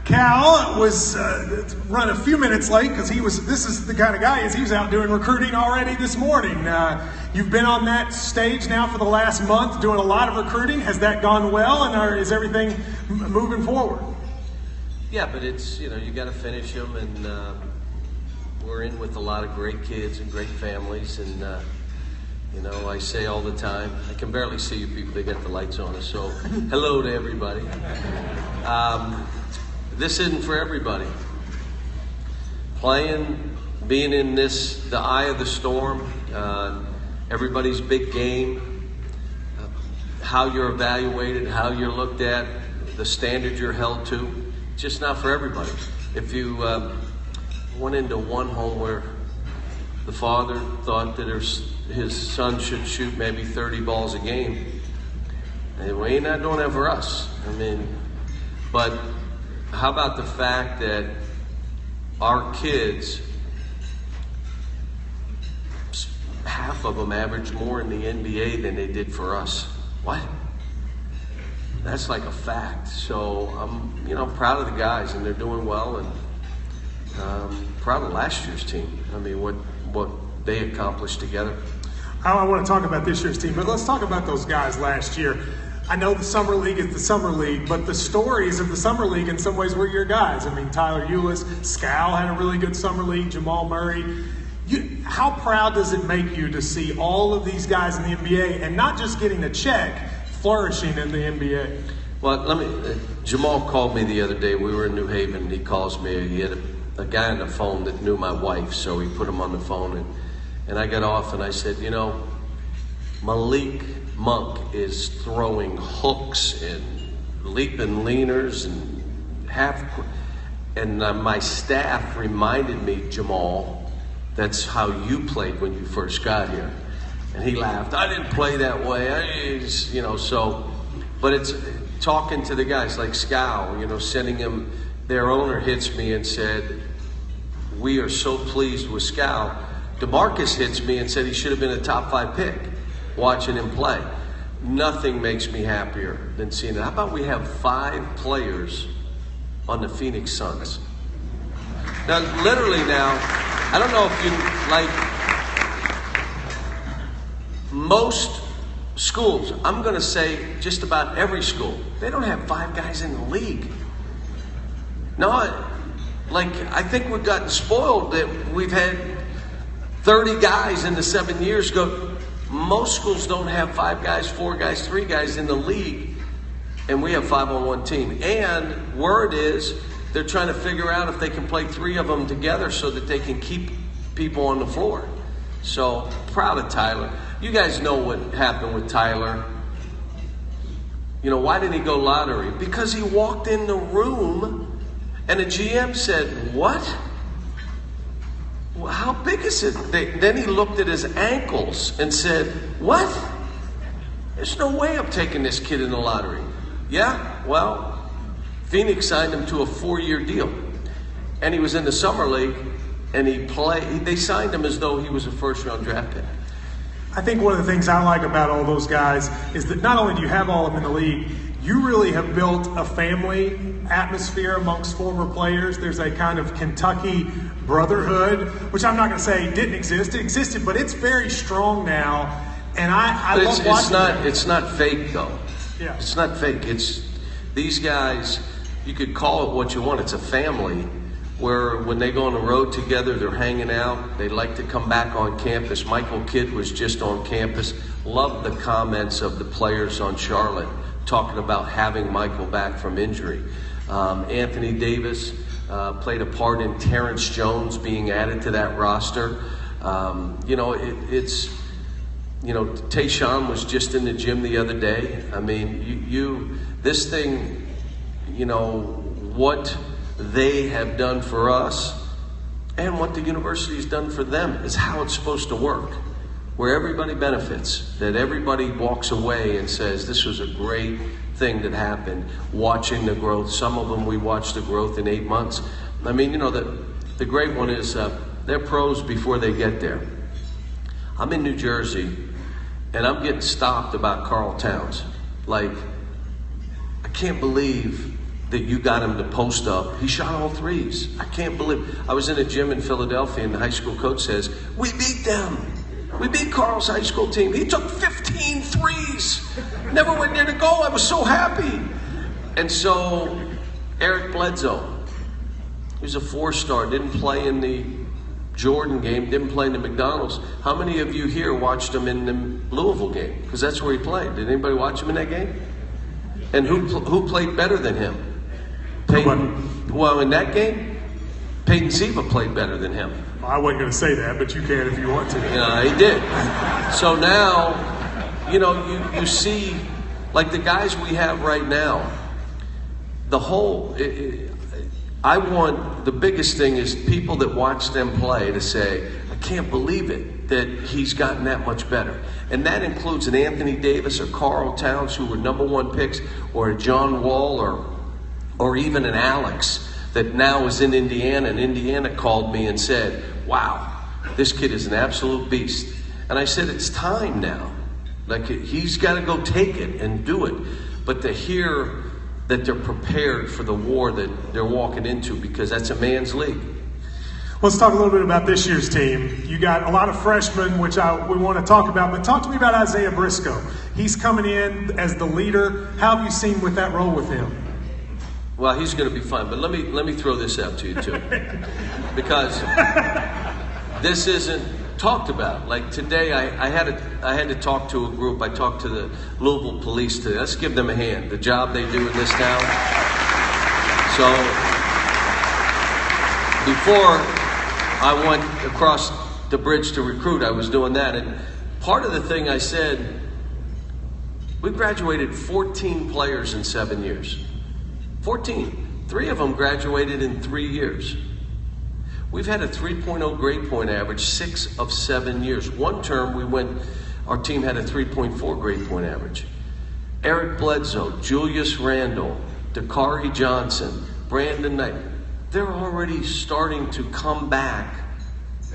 Cal was run a few minutes late because this is the kind of guy he was out doing recruiting already this morning. You've been on that stage now for the last month doing a lot of recruiting. Has that gone well, and is everything moving forward? Yeah, but it's, you got to finish them, and we're in with a lot of great kids and great families, and I say all the time, I can barely see you people, they got the lights on us, so hello to everybody. This isn't for everybody. Being in the eye of the storm, everybody's big game, how you're evaluated, how you're looked at, the standard you're held to, just not for everybody. If you went into one home where the father thought that his son should shoot maybe 30 balls a game, and we ain't not doing that for us. But how about the fact that our kids, half of them average more in the NBA than they did for us? What? That's like a fact. So I'm proud of the guys, and they're doing well, and proud of last year's team. What they accomplished together. I want to talk about this year's team, but let's talk about those guys last year. I know the Summer League is the Summer League, but the stories of the Summer League in some ways were your guys. Tyler Eulis, Scal had a really good Summer League, Jamal Murray. How proud does it make you to see all of these guys in the NBA and not just getting a check, flourishing in the NBA? Well, Jamal called me the other day. We were in New Haven, and he calls me. He had a guy on the phone that knew my wife, so he put him on the phone, and I got off, and I said, Malik Monk is throwing hooks and leaping leaners and my staff reminded me, Jamal, that's how you played when you first got here. And he laughed. I didn't play that way. But it's talking to the guys like Scal, sending him. Their owner hits me and said, we are so pleased with Scal. DeMarcus hits me and said he should have been a top 5 pick. Watching him play. Nothing makes me happier than seeing it. How about we have 5 players on the Phoenix Suns? Now, literally now, I don't know if most schools, I'm going to say just about every school, they don't have 5 guys in the league. No, I think we've gotten spoiled that we've had 30 guys in the 7 years go. Most schools don't have 5 guys, 4 guys, 3 guys in the league, and we have 5 on one team. And word is they're trying to figure out if they can play 3 of them together so that they can keep people on the floor. So proud of Tyler. You guys know what happened with Tyler. Why did he go lottery? Because he walked in the room and the GM said, what? Well, how big is it? Then he looked at his ankles and said, what? There's no way I'm taking this kid in the lottery. Yeah, well, Phoenix signed him to a 4-year deal. And he was in the Summer League, and they signed him as though he was a first-round draft pick. I think one of the things I like about all those guys is that not only do you have all of them in the league, you really have built a family atmosphere amongst former players. There's a kind of Kentucky brotherhood, which I'm not going to say didn't exist. It existed, but it's very strong now. And I love watching that. It's not fake, though. Yeah. It's not fake. It's these guys, you could call it what you want. It's a family where when they go on the road together, they're hanging out. They like to come back on campus. Michael Kidd was just on campus. Loved the comments of the players on Charlotte talking about having Michael back from injury. Anthony Davis played a part in Terrence Jones being added to that roster. Tayshaun was just in the gym the other day. This thing, what they have done for us and what the university's done for them is how it's supposed to work, where everybody benefits, that everybody walks away and says, this was a great thing that happened, watching the growth. Some of them we watched the growth in 8 months. The great one is they're pros before they get there. I'm in New Jersey, and I'm getting stopped about Karl Towns. I can't believe that you got him to post up. He shot all threes. I can't believe. I was in a gym in Philadelphia, and the high school coach says, "We beat them. We beat Carl's high school team. He took 15 threes. Never went near to goal. I was so happy." And so Eric Bledsoe, he's a 4-star, didn't play in the Jordan game, didn't play in the McDonald's. How many of you here watched him in the Louisville game? Because that's where he played. Did anybody watch him in that game? And who played better than him? Peyton. Well, in that game, Peyton Siva played better than him. I wasn't going to say that, but you can if you want to. Yeah, he did. So now, you know, you see, like the guys we have right now, the whole, the biggest thing is people that watch them play to say, I can't believe it that he's gotten that much better. And that includes an Anthony Davis or Carl Towns, who were #1 picks, or a John Wall, or even an Alex that now is in Indiana, and Indiana called me and said, wow, this kid is an absolute beast. And I said, it's time now. Like, he's got to go take it and do it. But to hear that they're prepared for the war that they're walking into, because that's a man's league. Let's talk a little bit about this year's team. You got a lot of freshmen, which we want to talk about, but talk to me about Isaiah Briscoe. He's coming in as the leader. How have you seen with that role with him? Well, he's going to be fun, but let me throw this out to you too, because this isn't talked about. Like today, I had to talk to a group. I talked to the Louisville police today. Let's give them a hand. The job they do in this town. So before I went across the bridge to recruit, I was doing that, and part of the thing I said, we graduated 14 players in 7 years. 14. 3 of them graduated in 3 years. We've had a 3.0 grade point average 6 of 7 years. One term our team had a 3.4 grade point average. Eric Bledsoe, Julius Randle, Dakari Johnson, Brandon Knight, they're already starting to come back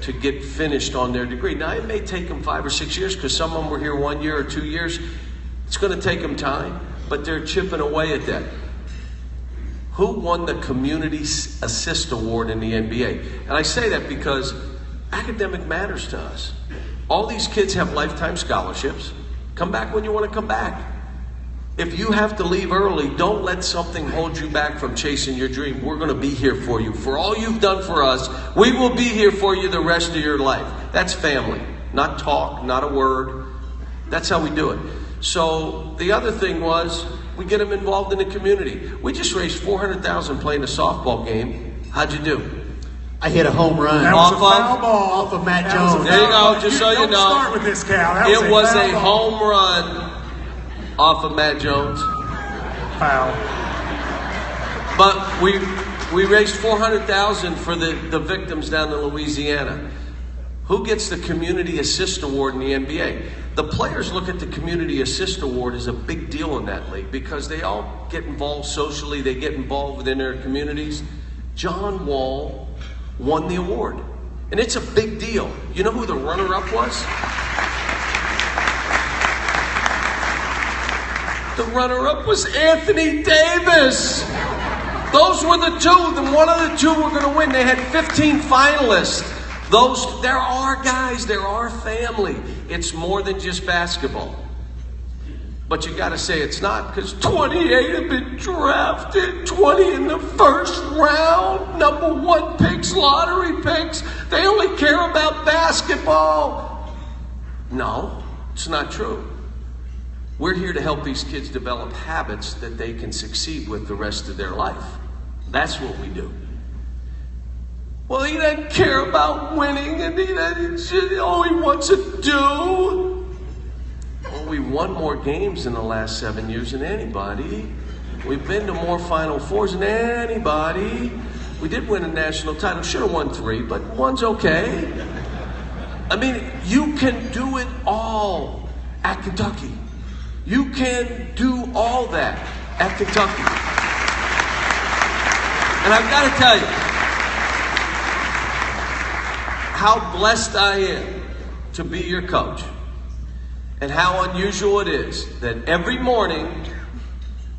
to get finished on their degree. Now, it may take them 5 or 6 years, because some of them were here 1 year or 2 years. It's going to take them time, but they're chipping away at that. Who won the Community Assist Award in the NBA? And I say that because academic matters to us. All these kids have lifetime scholarships. Come back when you want to come back. If you have to leave early, don't let something hold you back from chasing your dream. We're going to be here for you. For all you've done for us, we will be here for you the rest of your life. That's family. Not talk, not a word. That's how we do it. So the other thing was, we get them involved in the community. We just raised $400,000 playing a softball game. How'd you do? I hit a home run. That was a foul ball off of Matt Jones. There you go, just so you know. Don't start with this, Cal. It was a home run off of Matt Jones. Foul. But we raised $400,000 for the victims down in Louisiana. Who gets the Community Assist Award in the NBA? The players look at the Community Assist Award as a big deal in that league, because they all get involved socially, they get involved within their communities. John Wall won the award, and it's a big deal. You know who the runner-up was? The runner-up was Anthony Davis. Those were the two. Then one of the two were going to win. They had 15 finalists. There are guys, there are family. It's more than just basketball. But you got to say it's not, because 28 have been drafted, 20 in the first round, #1 picks, lottery picks. They only care about basketball. No, it's not true. We're here to help these kids develop habits that they can succeed with the rest of their life. That's what we do. Well, he doesn't care about winning, and all he wants to do. Well, we won more games in the last 7 years than anybody. We've been to more Final Fours than anybody. We did win a national title. Should have won 3, but 1's okay. I mean, you can do it all at Kentucky. You can do all that at Kentucky. And I've got to tell you, how blessed I am to be your coach, and how unusual it is that every morning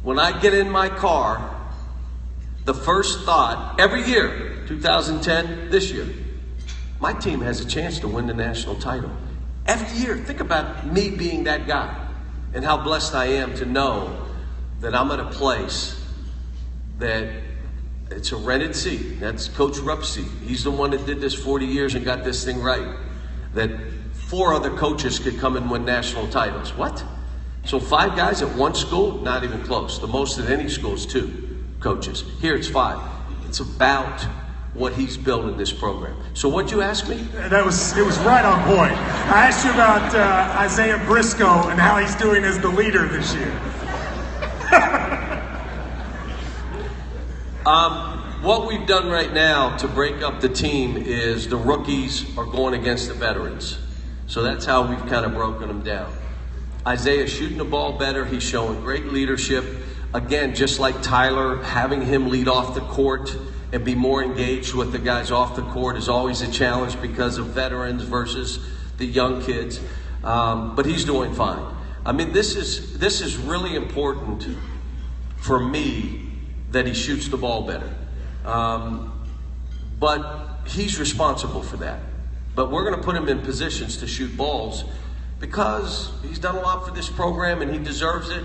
when I get in my car the first thought every year, 2010, this year, my team has a chance to win the national title. Every year, think about me being that guy and how blessed I am to know that I'm at a place that it's a rented seat. That's Coach Rupp's seat. He's the one that did this 40 years and got this thing right. That 4 other coaches could come and win national titles. What? So 5 guys at one school? Not even close. The most at any school is 2 coaches. Here it's 5. It's about what he's built in this program. So what'd you ask me? It was right on point. I asked you about Isaiah Briscoe and how he's doing as the leader this year. What we've done right now to break up the team is the rookies are going against the veterans. So that's how we've kind of broken them down. Isaiah's shooting the ball better. He's showing great leadership. Again, just like Tyler, having him lead off the court and be more engaged with the guys off the court is always a challenge because of veterans versus the young kids. But he's doing fine. I mean, this is really important for me that he shoots the ball better. But he's responsible for that. But we're going to put him in positions to shoot balls because he's done a lot for this program and he deserves it.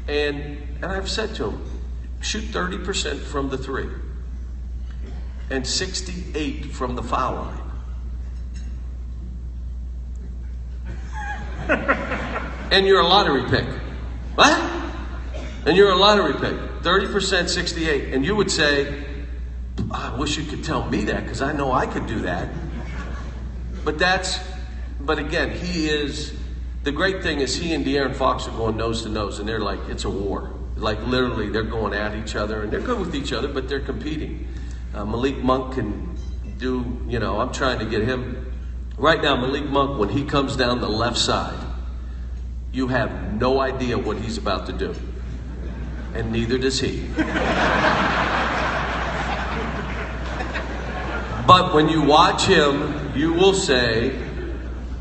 And I've said to him, shoot 30% from the 3 and 68 from the foul line. And you're a lottery pick. What? And you're a lottery pick. 30%, 68. And you would say, I wish you could tell me that because I know I could do that. But again, the great thing is he and De'Aaron Fox are going nose to nose and they're like, it's a war. Like literally they're going at each other and they're good with each other, but they're competing. Malik Monk can do, I'm trying to get him. Right now, Malik Monk, when he comes down the left side, you have no idea what he's about to do. And neither does he. But when you watch him, you will say,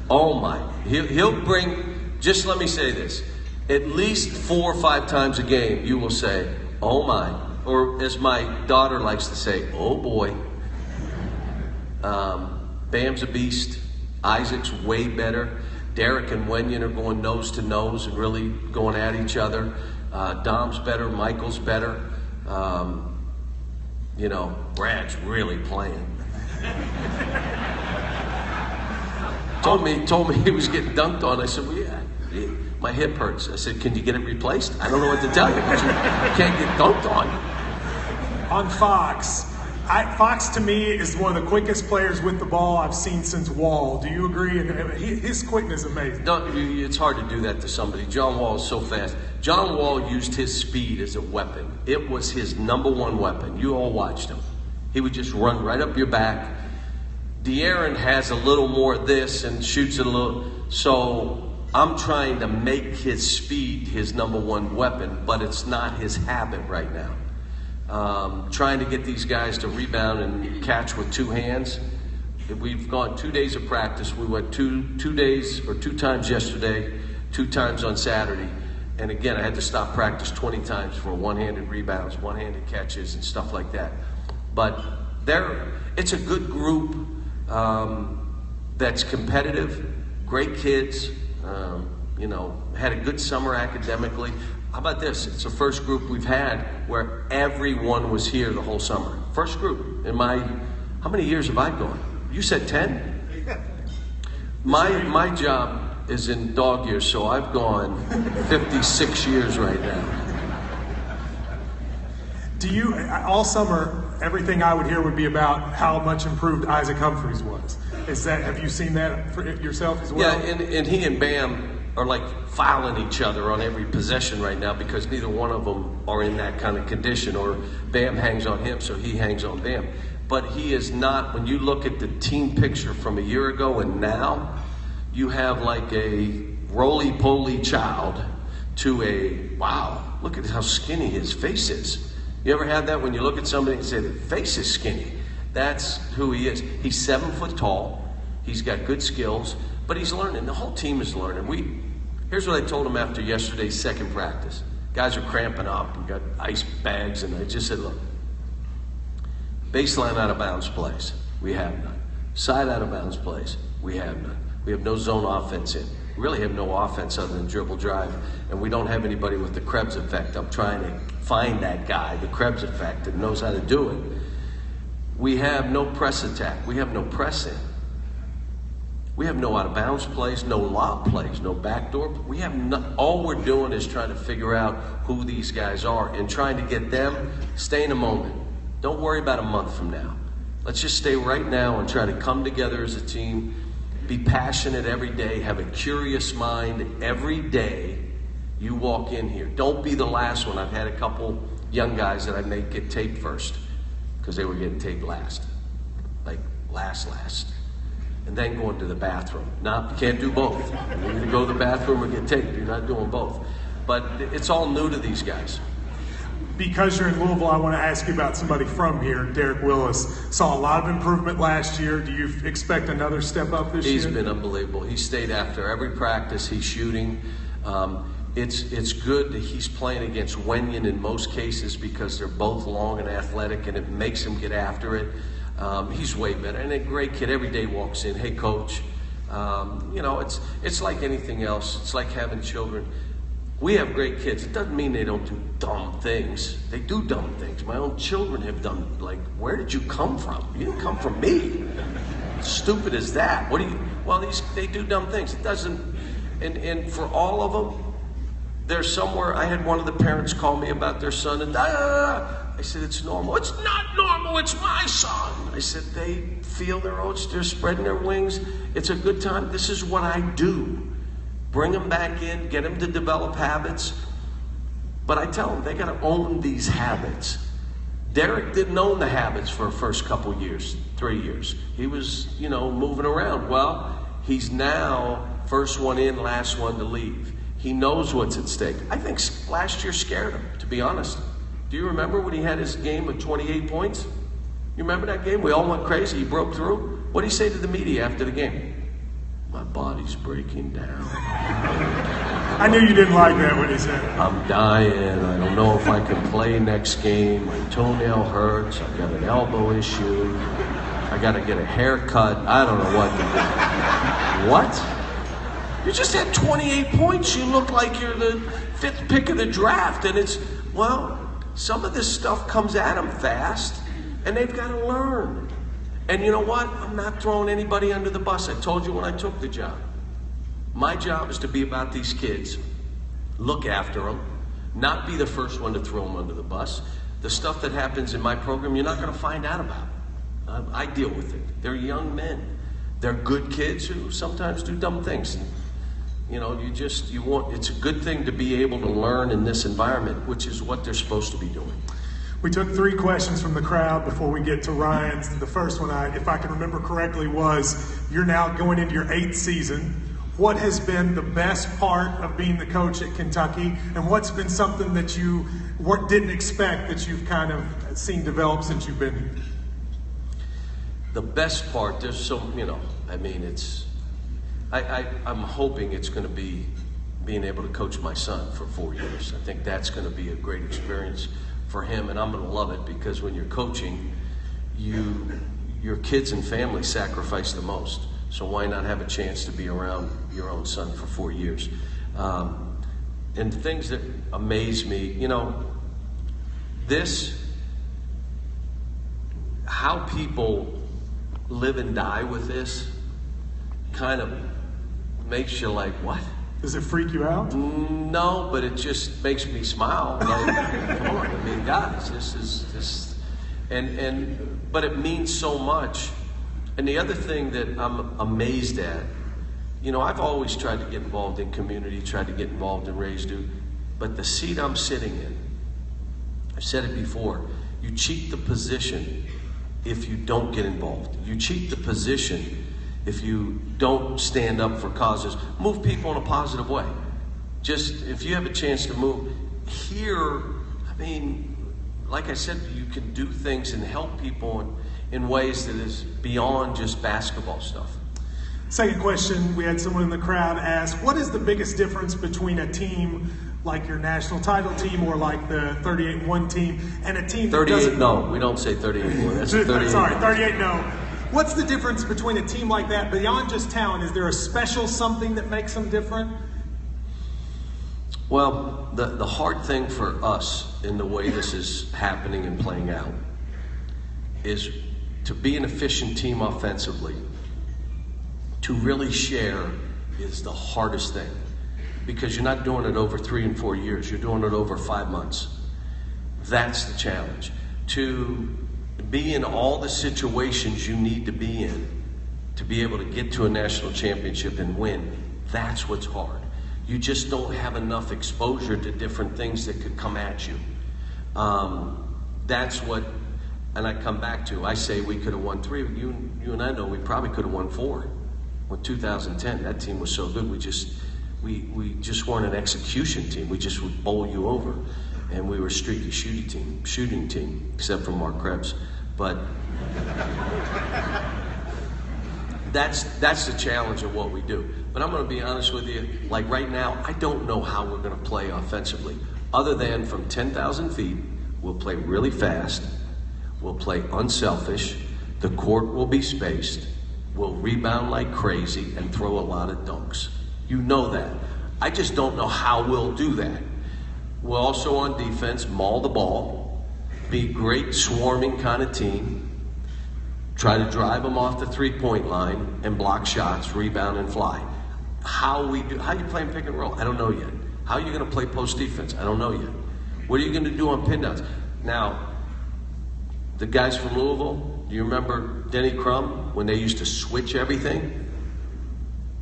oh my. He'll bring, just let me say this, at least 4 or 5 times a game, you will say, oh my. Or as my daughter likes to say, oh boy. Bam's a beast. Isaac's way better. Derek and Wenyon are going nose to nose and really going at each other. Dom's better. Michael's better. Brad's really playing. Told me he was getting dunked on. I said, well, yeah, my hip hurts. I said, can you get it replaced? I don't know what to tell you, but you can't get dunked on. On Fox, Fox to me is one of the quickest players with the ball I've seen since Wall. Do you agree? His quickness is amazing. No, it's hard to do that to somebody. John Wall is so fast. John Wall used his speed as a weapon. It was his #1 weapon. You all watched him. He would just run right up your back. De'Aaron has a little more of this and shoots it a little. So I'm trying to make his speed his #1 weapon, but it's not his habit right now. Trying to get these guys to rebound and catch with 2 hands. We've gone 2 days of practice. We went two days or 2 times yesterday, 2 times on Saturday. And again, I had to stop practice 20 times for one-handed rebounds, one-handed catches and stuff like that. But it's a good group that's competitive, great kids, had a good summer academically. How about this? It's the first group we've had where everyone was here the whole summer. First group in how many years have I gone? You said 10? My job is in dog years, so I've gone 56 years right now. Do you, all summer, everything I would hear would be about how much improved Isaac Humphries was. Have you seen that for yourself as well? Yeah, and he and Bam are like fouling each other on every possession right now because neither one of them are in that kind of condition, or Bam hangs on him, so he hangs on Bam. But he is not, when you look at the team picture from a year ago and now, you have like a roly-poly child to a, wow, look at how skinny his face is. You ever had that when you look at somebody and say, the face is skinny? That's who he is. He's 7 foot tall. He's got good skills, but he's learning. The whole team is learning. Here's what I told him after yesterday's second practice. Guys are cramping up and got ice bags, and I just said, look, Baseline out of bounds plays, we have none. Side out of bounds plays, we have none. We have no zone offense in. We really have no offense other than dribble drive, and we don't have anybody with the Krebs effect. I'm trying to find that guy, the Krebs effect, that knows how to do it. We have no press attack. We have no press in. We have no out of bounds plays, no lob plays, no backdoor. We have all we're doing is trying to figure out who these guys are and trying to get them, stay in a moment. Don't worry about a month from now. Let's just stay right now and try to come together as a team, be passionate every day, have a curious mind every day you walk in here. Don't be the last one. I've had a couple young guys that I made get taped first because they were getting taped last, like last. And then going to the bathroom. No, you can't do both. You either go to the bathroom or get taped. You're not doing both. But it's all new to these guys. Because you're in Louisville, I want to ask you about somebody from here. Derek Willis saw a lot of improvement last year. Do you expect another step up this year? He's been unbelievable. He stayed after every practice. He's shooting. It's good that he's playing against Wenyon in most cases because they're both long and athletic, and it makes him get after it. He's way better, and a great kid. Every day walks in, hey coach. It's like anything else. It's like having children. We have great kids. It doesn't mean they don't do dumb things. They do dumb things. My own children have done, like, where did you come from? You didn't come from me. Stupid as that. They do dumb things. It doesn't, and for all of them, there's somewhere. I had one of the parents call me about their son, and I said, it's normal. It's not normal, it's my son. I said, they feel their oats, they're spreading their wings. It's a good time. This is what I do. Bring them back in, get them to develop habits. But I tell them, they gotta own these habits. Derek didn't own the habits for the first couple years, 3 years. He was, moving around. Well, he's now first one in, last one to leave. He knows what's at stake. I think last year scared him, to be honest. Do you remember when he had his game of 28 points? You remember that game? We all went crazy. He broke through. What did he say to the media after the game? My body's breaking down. I knew you didn't like that when he said it. I'm dying. I don't know if I can play next game. My toenail hurts. I've got an elbow issue. I got to get a haircut. I don't know what to do. What? You just had 28 points. You look like you're the 5th pick of the draft. And some of this stuff comes at them fast, and they've got to learn. And you know what? I'm not throwing anybody under the bus. I told you when I took the job. My job is to be about these kids, look after them, not be the first one to throw them under the bus. The stuff that happens in my program, you're not going to find out about. I deal with it. They're young men. They're good kids who sometimes do dumb things. It's a good thing to be able to learn in this environment, which is what they're supposed to be doing. We took 3 questions from the crowd before we get to Ryan's. The first one, if I can remember correctly, was you're now going into your 8th season. What has been the best part of being the coach at Kentucky, and what's been something that you didn't expect that you've kind of seen develop since you've been here? The best part, I'm hoping it's going to be being able to coach my son for 4 years. I think that's going to be a great experience for him, and I'm going to love it because when you're coaching, your kids and family sacrifice the most. So why not have a chance to be around your own son for 4 years? And things that amaze me, how people live and die with this kind of makes you like, what? Does it freak you out? No, but it just makes me smile. Like, come on, guys, this is, but it means so much. And the other thing that I'm amazed at, I've always tried to get involved in community, tried to get involved in Raise Do, but the seat I'm sitting in, I've said it before, you cheat the position if you don't get involved. You cheat the position if you don't stand up for causes. Move people in a positive way. Just, if you have a chance to move, here, like I said, you can do things and help people in ways that is beyond just basketball stuff. Second question, we had someone in the crowd ask, what is the biggest difference between a team like your national title team or like the 38-1 team and a team that 38 doesn't... no, we don't say 38-1. That's a 38. Sorry, 38 no. What's the difference between a team like that, beyond just talent? Is there a special something that makes them different? Well, the hard thing for us in the way this is happening and playing out is to be an efficient team offensively. To really share is the hardest thing, because you're not doing it over 3 and 4 years. You're doing it over 5 months. That's the challenge. To be in all the situations you need to be in to be able to get to a national championship and win, that's what's hard. You just don't have enough exposure to different things that could come at you. That's what, and I come back to, I say we could have won 3. You and I know we probably could have won 4. With 2010, that team was so good. We just weren't an execution team. We just would bowl you over, and we were a streaky shooting team, except for Mark Krebs. But that's the challenge of what we do. But I'm going to be honest with you. Like right now, I don't know how we're going to play offensively, other than from 10,000 feet, we'll play really fast. We'll play unselfish. The court will be spaced. We'll rebound like crazy and throw a lot of dunks. You know that. I just don't know how we'll do that. We'll also on defense maul the ball, be a great swarming kind of team, try to drive them off the three-point line and block shots, rebound and fly. How you playing pick and roll? I don't know yet. How are you going to play post defense? I don't know yet. What are you going to do on pin downs? Now, the guys from Louisville, do you remember Denny Crum when they used to switch everything?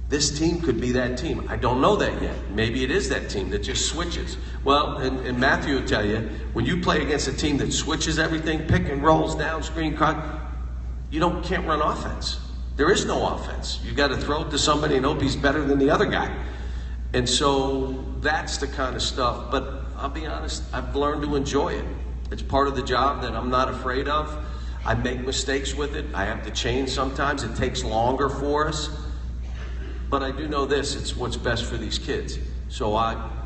This team could be that team. I don't know that yet. Maybe it is that team that just switches. Well, and Matthew will tell you, when you play against a team that switches everything, pick and rolls, down screen, you can't run offense. There is no offense. You got to throw it to somebody and hope he's better than the other guy. And so that's the kind of stuff. But I'll be honest, I've learned to enjoy it. It's part of the job that I'm not afraid of. I make mistakes with it. I have to change sometimes. It takes longer for us. But I do know this, it's what's best for these kids. So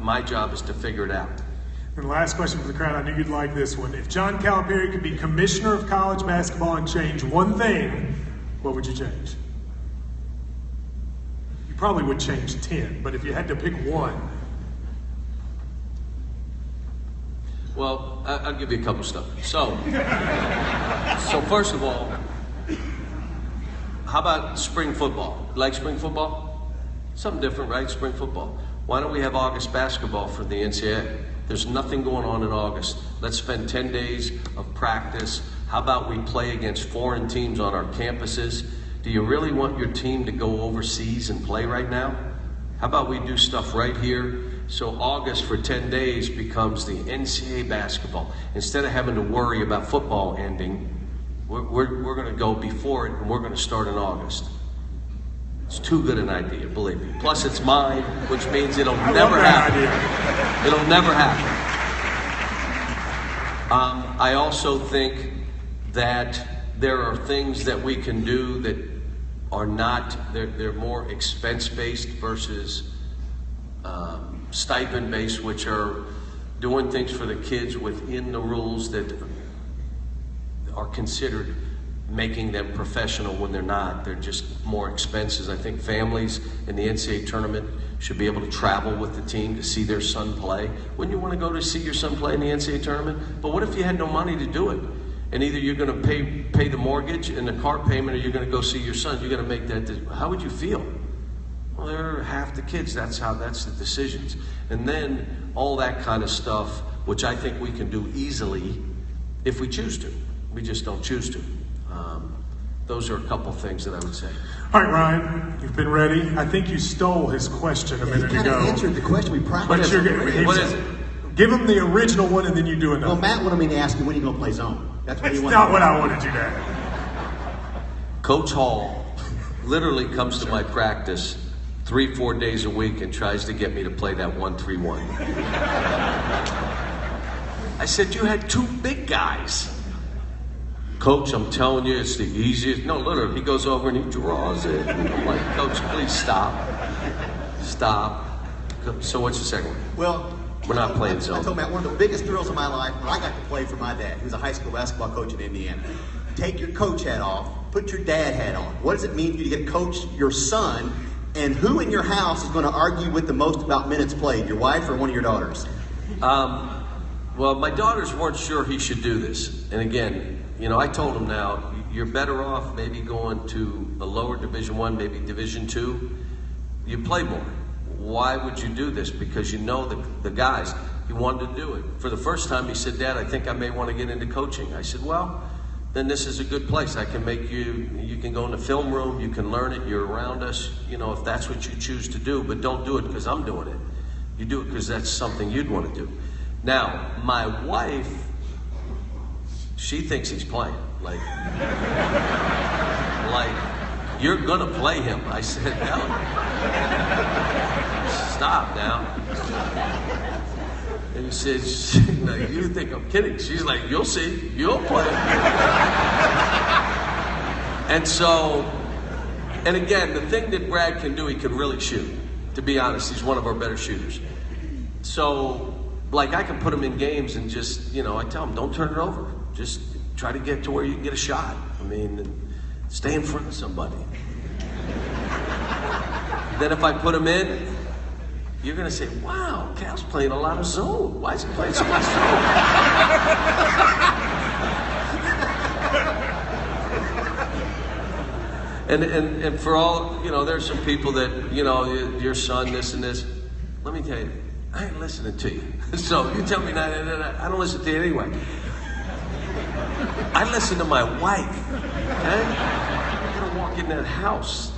my job is to figure it out. And last question for the crowd, I knew you'd like this one. If John Calipari could be commissioner of college basketball and change one thing, what would you change? You probably would change 10, but if you had to pick one. Well, I'll give you a couple stuff. So first of all, how about spring football? Like spring football? Something different, right? Spring football. Why don't we have August basketball for the NCAA? There's nothing going on in August. Let's spend 10 days of practice. How about we play against foreign teams on our campuses? Do you really want your team to go overseas and play right now? How about we do stuff right here? So August for 10 days becomes the NCAA basketball. Instead of having to worry about football ending, we're going to go before it, and we're going to start in August. It's too good an idea, believe me. Plus it's mine, which means it'll never happen. It'll never happen. I also think that there are things that we can do that are not, they're more expense-based versus stipend-based, which are doing things for the kids within the rules that are considered making them professional when they're not. They're just more expenses. I think families in the NCAA tournament should be able to travel with the team to see their son play. Wouldn't you want to go to see your son play in the NCAA tournament? But what if you had no money to do it? And either you're going to pay the mortgage and the car payment, or you're going to go see your son. You're going to make that. How would you feel? Well, they're half the kids. That's the decisions. And then all that kind of stuff, which I think we can do easily if we choose to. We just don't choose to. Those are a couple things that I would say. All right, Ryan, you've been ready. I think you stole his question a minute He kind ago. of answered the question we practiced. What is it? Give him the original one and then you do another. Well, Matt wanted me to ask you when you going to play zone. That's what That's he wanted. not what I wanted you to ask. Coach Hall literally comes to my practice 3-4 days a week and tries to get me to play that 1-3-1. I said, you had 2 big guys. Coach, I'm telling you, it's the easiest. No, literally, he goes over and he draws it. And I'm like, Coach, please stop. Stop. So what's the second one? Well, We're not playing I zone. told Matt, one of the biggest thrills of my life when I got to play for my dad, who was a high school basketball coach in Indiana. Take your coach hat off, put your dad hat on. What does it mean for you to get to coach your son? And who in your house is going to argue with the most about minutes played, your wife or one of your daughters? Well, my daughters weren't sure he should do this. And again, I told them now, you're better off maybe going to a lower Division I, maybe Division II. You play more. Why would you do this? Because the guys. He wanted to do it. For the first time, he said, Dad, I think I may want to get into coaching. I said, well, then this is a good place. I can make you can go in the film room, you can learn it, you're around us, if that's what you choose to do, but don't do it because I'm doing it. You do it because that's something you'd want to do. Now, my wife, she thinks he's playing. Like you're gonna play him. I said, no. Stop now. And he says, you think I'm kidding? She's like, you'll see, you'll play. And again, the thing that Brad can do, he can really shoot. To be honest, he's one of our better shooters. So, I can put him in games and just, I tell him, don't turn it over. Just try to get to where you can get a shot. Stay in front of somebody. Then if I put him in, you're going to say, wow, Cal's playing a lot of zone. Why is he playing so much zone? And for all, there's some people that, your son, this and this. Let me tell you, I ain't listening to you. So you tell me that, I don't listen to you anyway. I listen to my wife. Okay? I'm going to walk in that house.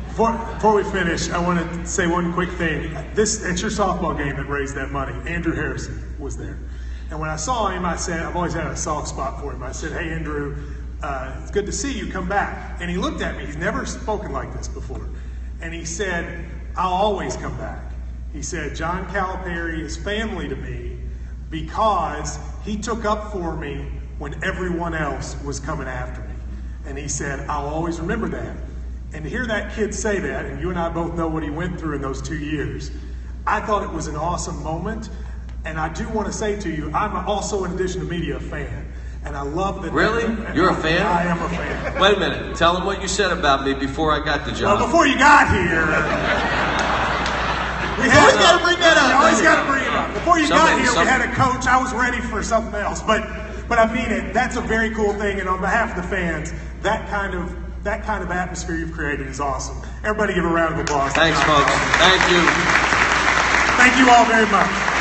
Before we finish, I want to say one quick thing. It's your softball game that raised that money. Andrew Harrison was there. And when I saw him, I said, I've always had a soft spot for him. I said, hey, Andrew, it's good to see you. Come back. And he looked at me. He's never spoken like this before. And he said, I'll always come back. He said, John Calipari is family to me because he took up for me when everyone else was coming after me. And he said, I'll always remember that. And to hear that kid say that, and you and I both know what he went through in those 2 years, I thought it was an awesome moment. And I do want to say to you, I'm also, in addition to media, a fan. And I love that. Really? You're a fan? I am a fan. Wait a minute. Tell them what you said about me before I got the job. Well, before you got here, we always got to bring that up. You always got to bring it up. Before you got here, we had a coach. I was ready for something else. But I mean it. That's a very cool thing. And on behalf of the fans, that kind of atmosphere you've created is awesome. Everybody give a round of applause. Thanks, folks. Thank you. Thank you all very much.